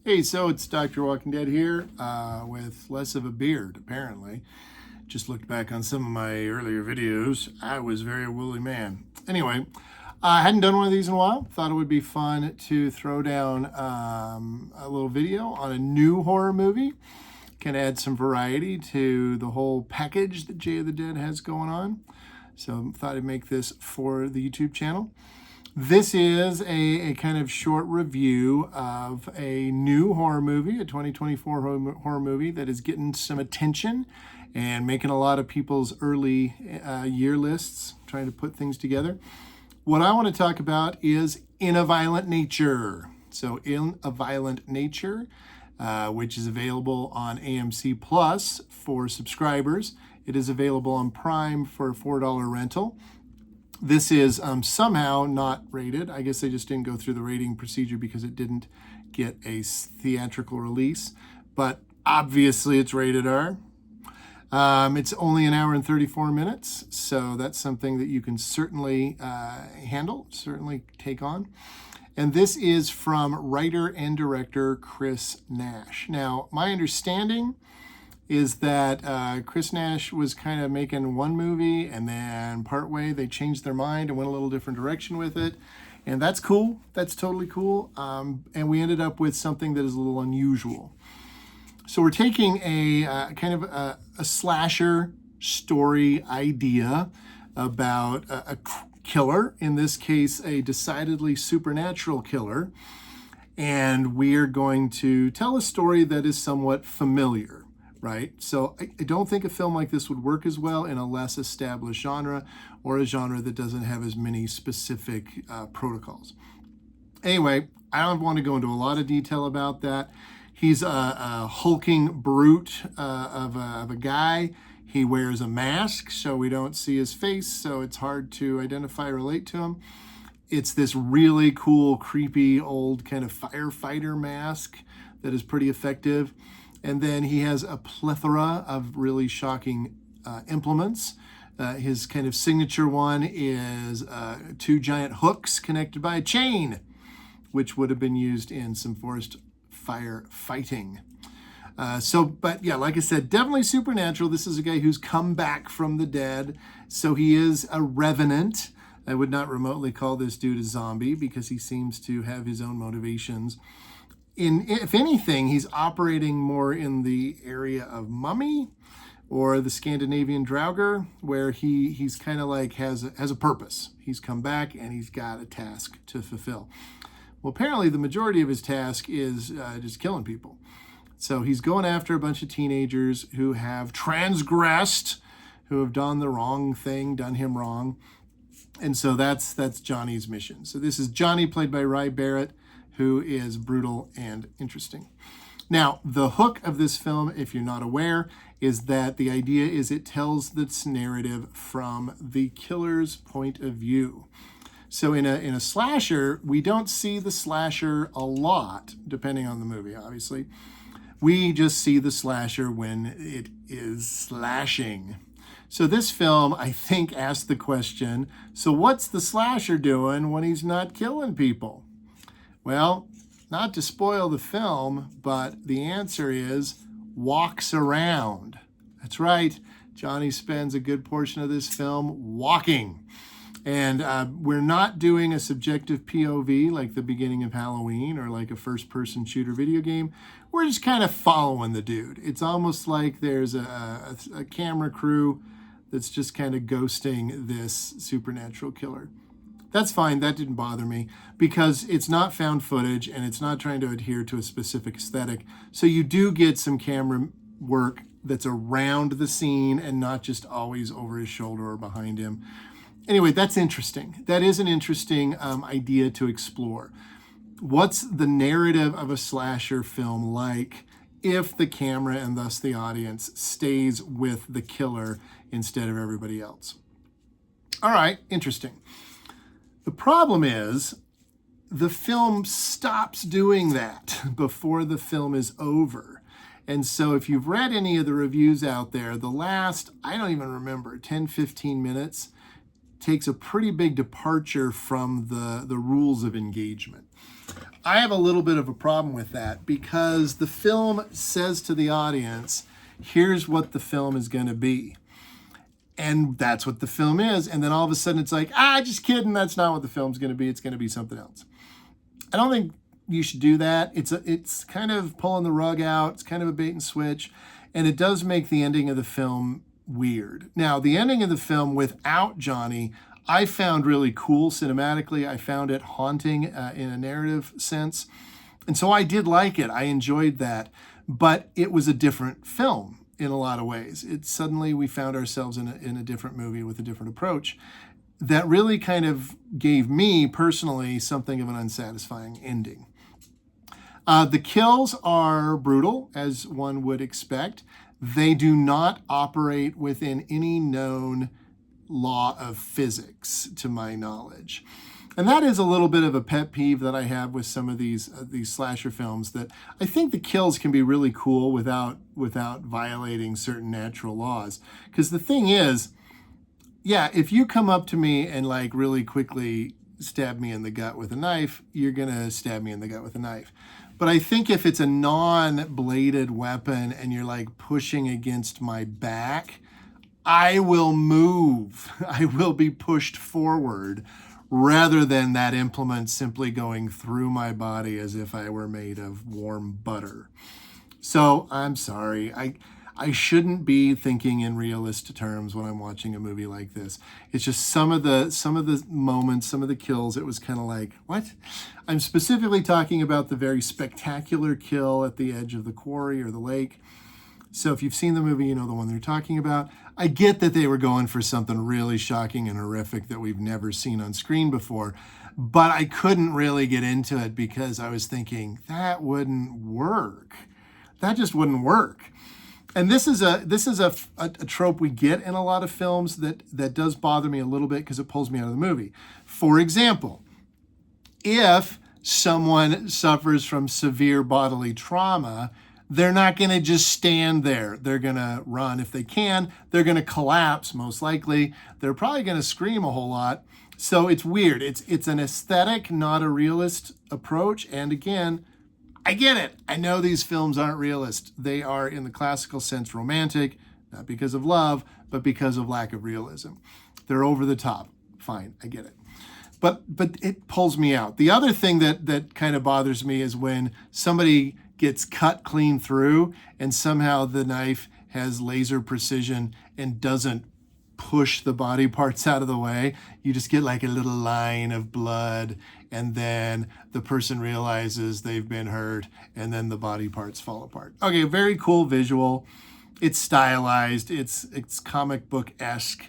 Hey, so it's Dr. Walking Dead here with less of a beard, apparently. Just looked back on some of my earlier videos. I was a very woolly man. Anyway, I hadn't done one of these in a while. Thought it would be fun to throw down a little video on a new horror movie. Can add some variety to the whole package that Jay of the Dead has going on. So thought I'd make this for the YouTube channel. This is a kind of short review of a new horror movie, a 2024 horror movie that is getting some attention and making a lot of people's early year lists, trying to put things together. What I want to talk about is In a Violent Nature. So In a Violent Nature, which is available on AMC Plus for subscribers. It is available on Prime for a $4 rental. This is somehow not rated. I guess they just didn't go through the rating procedure because it didn't get a theatrical release. But obviously it's rated R. It's only an hour and 34 minutes, so that's something that you can certainly handle, certainly take on. And this is from writer and director Chris Nash. Now, my understanding is that Chris Nash was kind of making one movie and then partway they changed their mind and went a little different direction with it. And that's cool. That's totally cool. And we ended up with something that is a little unusual. So we're taking a kind of a slasher story idea about a killer, in this case, a decidedly supernatural killer. And we are going to tell a story that is somewhat familiar. Right? So I don't think a film like this would work as well in a less established genre or a genre that doesn't have as many specific protocols. Anyway, I don't want to go into a lot of detail about that. He's a hulking brute of a guy. He wears a mask, so we don't see his face, so it's hard to identify or relate to him. It's this really cool, creepy, old kind of firefighter mask that is pretty effective. And then he has a plethora of really shocking implements. His kind of signature one is two giant hooks connected by a chain, which would have been used in some forest fire fighting. But yeah, like I said, definitely supernatural. This is a guy who's come back from the dead. So he is a revenant. I would not remotely call this dude a zombie because he seems to have his own motivations. If anything, he's operating more in the area of Mummy or the Scandinavian Draugr, where he's kind of like has a purpose. He's come back and he's got a task to fulfill. Well, apparently the majority of his task is just killing people. So he's going after a bunch of teenagers who have transgressed, who have done the wrong thing, done him wrong. And so that's Johnny's mission. So this is Johnny, played by Rye Barrett, who is brutal and interesting. Now, the hook of this film, if you're not aware, is that the idea is it tells this narrative from the killer's point of view. So in a slasher, we don't see the slasher a lot, depending on the movie, obviously. We just see the slasher when it is slashing. So this film, I think, asked the question, so what's the slasher doing when he's not killing people? Well, not to spoil the film, but the answer is walks around. That's right. Johnny spends a good portion of this film walking. And we're not doing a subjective POV like the beginning of Halloween or like a first-person shooter video game. We're just kind of following the dude. It's almost like there's a camera crew that's just kind of ghosting this supernatural killer. That's fine. That didn't bother me because it's not found footage and it's not trying to adhere to a specific aesthetic. So you do get some camera work that's around the scene and not just always over his shoulder or behind him. Anyway, that's interesting. That is an interesting idea to explore. What's the narrative of a slasher film like if the camera and thus the audience stays with the killer instead of everybody else? All right, interesting. The problem is the film stops doing that before the film is over. And so if you've read any of the reviews out there, the last, I don't even remember, 10, 15 minutes takes a pretty big departure from the rules of engagement. I have a little bit of a problem with that because the film says to the audience, here's what the film is going to be. And that's what the film is. And then all of a sudden it's like, just kidding. That's not what the film's going to be. It's going to be something else. I don't think you should do that. It's kind of pulling the rug out. It's kind of a bait and switch. And it does make the ending of the film weird. Now, the ending of the film without Johnny, I found really cool cinematically. I found it haunting in a narrative sense. And so I did like it. I enjoyed that. But it was a different film in a lot of ways. Suddenly we found ourselves in a different movie with a different approach that really kind of gave me personally something of an unsatisfying ending. The kills are brutal, as one would expect. They do not operate within any known law of physics, to my knowledge. And that is a little bit of a pet peeve that I have with some of these slasher films, that I think the kills can be really cool without violating certain natural laws. Because the thing is, yeah, if you come up to me and like really quickly stab me in the gut with a knife, you're going to stab me in the gut with a knife. But I think if it's a non-bladed weapon and you're like pushing against my back, I will move. I will be pushed forward rather than that implement simply going through my body as if I were made of warm butter. So I'm sorry. I shouldn't be thinking in realist terms when I'm watching a movie like this. It's just some of the moments, some of the kills, it was kind of like, what? I'm specifically talking about the very spectacular kill at the edge of the quarry or the lake. So if you've seen the movie, you know the one they're talking about. I get that they were going for something really shocking and horrific that we've never seen on screen before, but I couldn't really get into it because I was thinking that wouldn't work. That just wouldn't work. And this is a trope we get in a lot of films that does bother me a little bit because it pulls me out of the movie. For example, if someone suffers from severe bodily trauma, they're not going to just stand there. They're going to run if they can. They're going to collapse, most likely. They're probably going to scream a whole lot. So it's weird. It's an aesthetic, not a realist approach. And again, I get it. I know these films aren't realist. They are, in the classical sense, romantic, not because of love, but because of lack of realism. They're over the top. Fine, I get it. But it pulls me out. The other thing that kind of bothers me is when somebody gets cut clean through and somehow the knife has laser precision and doesn't push the body parts out of the way. You just get like a little line of blood, and then the person realizes they've been hurt, and then the body parts fall apart. Okay, very cool visual. It's stylized. It's comic book-esque.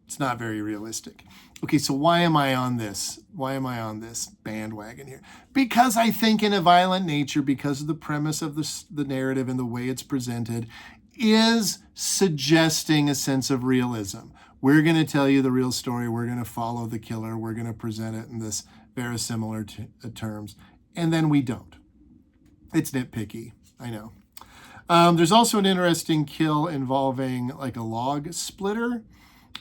It's not very realistic. Okay, so why am I on this? Why am I on this bandwagon here? Because I think in a violent nature, because of the premise of the narrative and the way it's presented, is suggesting a sense of realism. We're going to tell you the real story. We're going to follow the killer. We're going to present it in this verisimilar terms. And then we don't. It's nitpicky, I know. There's also an interesting kill involving like a log splitter,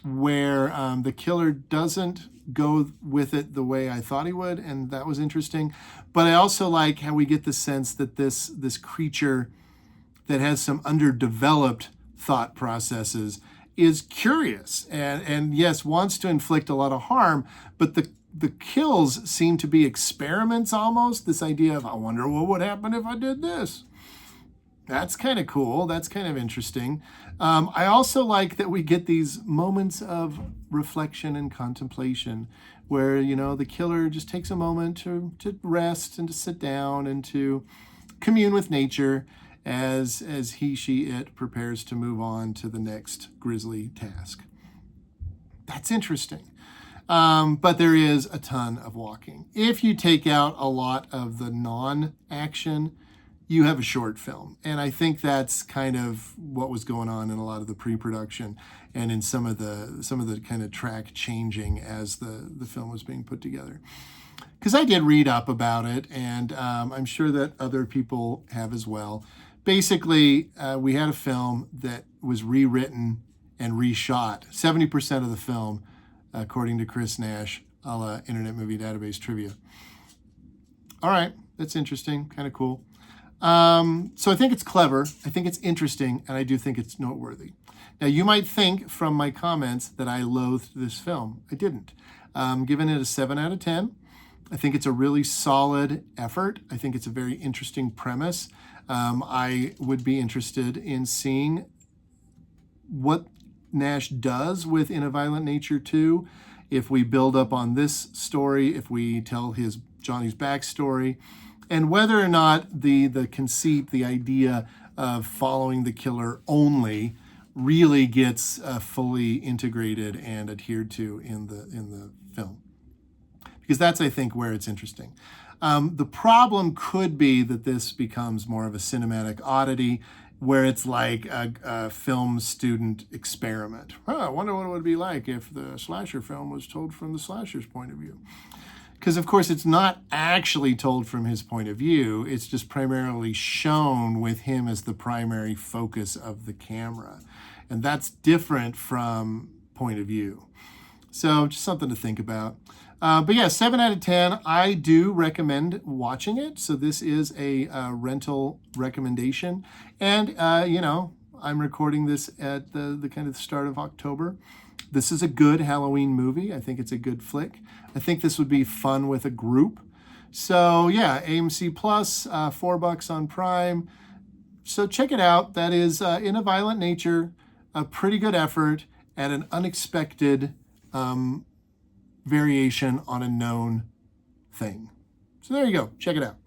where the killer doesn't go with it the way I thought he would, and that was interesting. But I also like how we get the sense that this creature that has some underdeveloped thought processes is curious and yes, wants to inflict a lot of harm, but the kills seem to be experiments almost. This idea of, I wonder what would happen if I did this. That's kind of cool. That's kind of interesting. I also like that we get these moments of reflection and contemplation where, you know, the killer just takes a moment to rest and to sit down and to commune with nature as he, she, it prepares to move on to the next grisly task. That's interesting. But there is a ton of walking. If you take out a lot of the non-action, you have a short film. And I think that's kind of what was going on in a lot of the pre-production and in some of the kind of track changing as the film was being put together. Because I did read up about it, and I'm sure that other people have as well. Basically, we had a film that was rewritten and reshot. 70% of the film, according to Chris Nash, a la Internet Movie Database trivia. All right, that's interesting, kind of cool. So I think it's clever, I think it's interesting, and I do think it's noteworthy. Now, you might think from my comments that I loathed this film. I didn't. Giving it a 7 out of 10. I think it's a really solid effort. I think it's a very interesting premise. I would be interested in seeing what Nash does with In a Violent Nature 2. If we build up on this story, if we tell Johnny's backstory, and whether or not the conceit, the idea of following the killer only really gets fully integrated and adhered to in the film. Because that's, I think, where it's interesting. The problem could be that this becomes more of a cinematic oddity, where it's like a film student experiment. I wonder what it would be like if the slasher film was told from the slasher's point of view. Because, of course, it's not actually told from his point of view. It's just primarily shown with him as the primary focus of the camera. And that's different from point of view. So just something to think about. But yeah, 7 out of 10. I do recommend watching it. So this is a rental recommendation. And, I'm recording this at the kind of start of October. This is a good Halloween movie. I think it's a good flick. I think this would be fun with a group. So yeah, AMC Plus, $4 on Prime. So check it out. That is In a Violent Nature, a pretty good effort at an unexpected variation on a known thing. So there you go. Check it out.